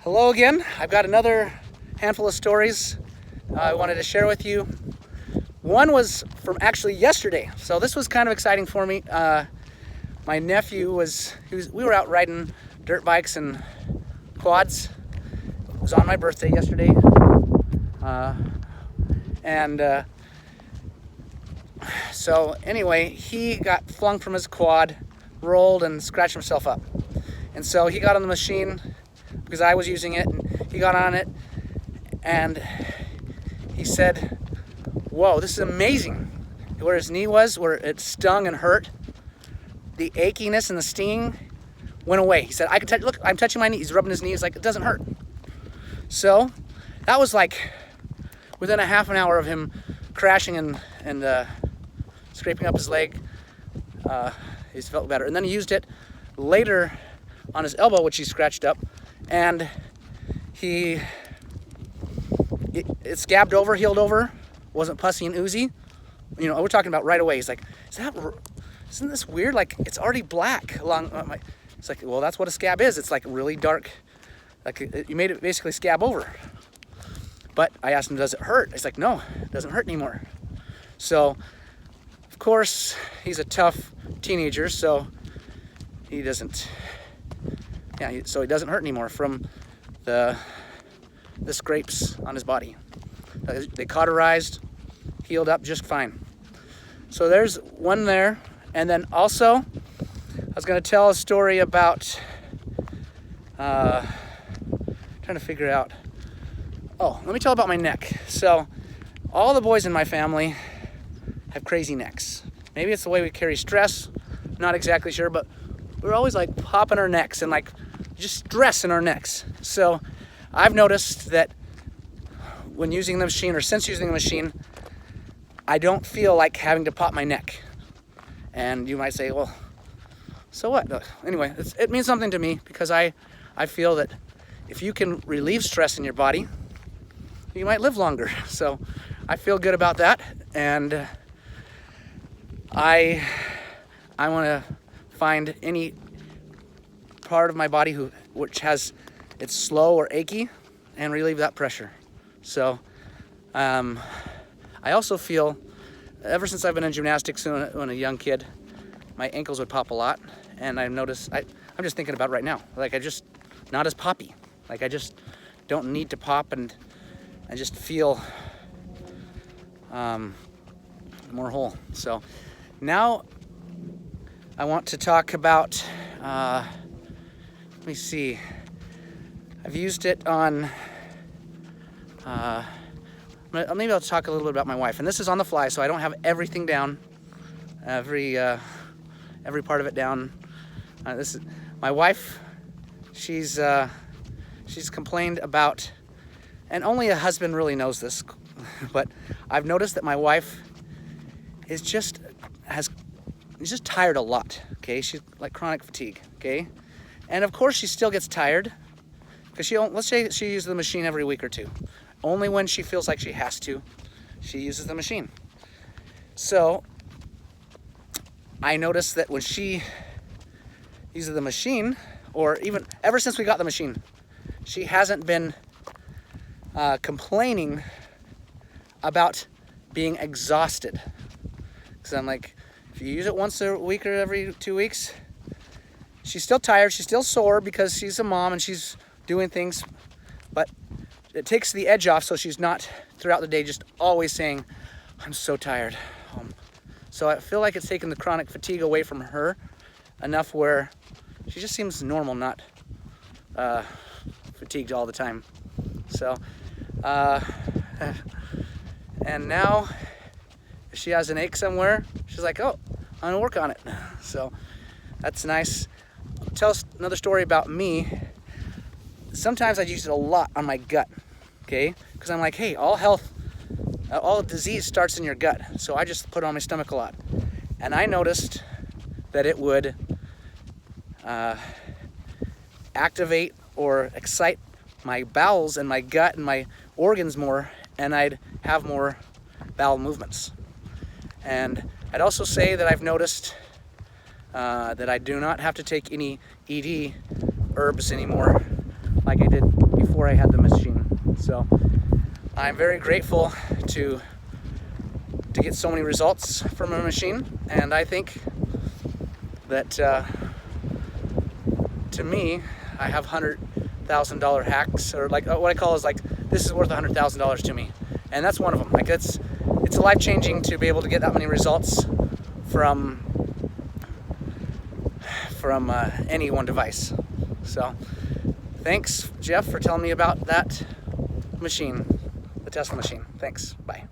Hello again. I've got another handful of stories I wanted to share with you. One was from actually yesterday, so this was kind of exciting for me. My nephew we were out riding dirt bikes and quads. It was on my birthday yesterday, so anyway, he got flung from his quad, rolled and scratched himself up. And so he got on the machine because I was using it, and he got on it and he said, "Whoa, this is amazing." Where his knee was, where it stung and hurt, the achiness and the stinging went away. He said, "I can touch, look, I'm touching my knee." He's rubbing his knee. He's like, "It doesn't hurt." So that was like within a half an hour of him crashing and scraping up his leg. He's felt better. And then he used it later on his elbow, which he scratched up, and it scabbed over, healed over, wasn't pussy and oozy. You know, we're talking about right away. He's like, isn't this weird? Like, it's already black along my... It's like, well, that's what a scab is. It's like really dark. Like, you made it basically scab over. But I asked him, does it hurt? He's like, no, it doesn't hurt anymore. So, of course, he's a tough teenager, so he doesn't... Yeah, so he doesn't hurt anymore from the scrapes on his body. They cauterized, healed up just fine. So there's one there. And then also, I was going to tell a story about, trying to figure out, let me tell about my neck. So all the boys in my family have crazy necks. Maybe it's the way we carry stress, not exactly sure, but we're always like popping our necks and like just stress in our necks. So I've noticed that when using the machine, or since using the machine, I don't feel like having to pop my neck. And you might say, well, so what? Anyway, it means something to me because I feel that if you can relieve stress in your body, you might live longer. So I feel good about that. And I want to find any part of my body which has it's slow or achy and relieve that pressure. So I also feel, ever since I've been in gymnastics when a young kid, my ankles would pop a lot, and I've noticed, I'm just thinking about it right now, like I just, not as poppy, like I just don't need to pop, and I just feel more whole. So now I want to talk about, let me see, I've used it on, maybe I'll talk a little bit about my wife. And this is on the fly, so I don't have everything down, every part of it down. This is my wife. She's complained about, and only a husband really knows this, but I've noticed that my wife is just tired a lot. Okay, she's like chronic fatigue. Okay, and of course she still gets tired because let's say she uses the machine every week or two. Only when she feels like she has to, she uses the machine. So I noticed that when she uses the machine, or even ever since we got the machine, she hasn't been complaining about being exhausted. Because I'm like, if you use it once a week or every 2 weeks, she's still tired, she's still sore because she's a mom and she's doing things, but it takes the edge off, so she's not throughout the day just always saying, "I'm so tired." So I feel like it's taken the chronic fatigue away from her enough where she just seems normal, not fatigued all the time. So, and now if she has an ache somewhere, she's like, "Oh, I'm gonna work on it." So that's nice. Tell us another story about me. Sometimes I use it a lot on my gut, okay? Because I'm like, hey, all disease starts in your gut. So I just put it on my stomach a lot. And I noticed that it would activate or excite my bowels and my gut and my organs more, and I'd have more bowel movements. And I'd also say that I've noticed that I do not have to take any ED herbs anymore like I did I had the machine. So I'm very grateful to get so many results from a machine, and I think that to me, I have $100,000 hacks, or like what I call is like, this is worth $100,000 to me, and that's one of them. Like it's life-changing to be able to get that many results from any one device. So thanks, Jeff, for telling me about that machine, the Tesla machine. Thanks. Bye.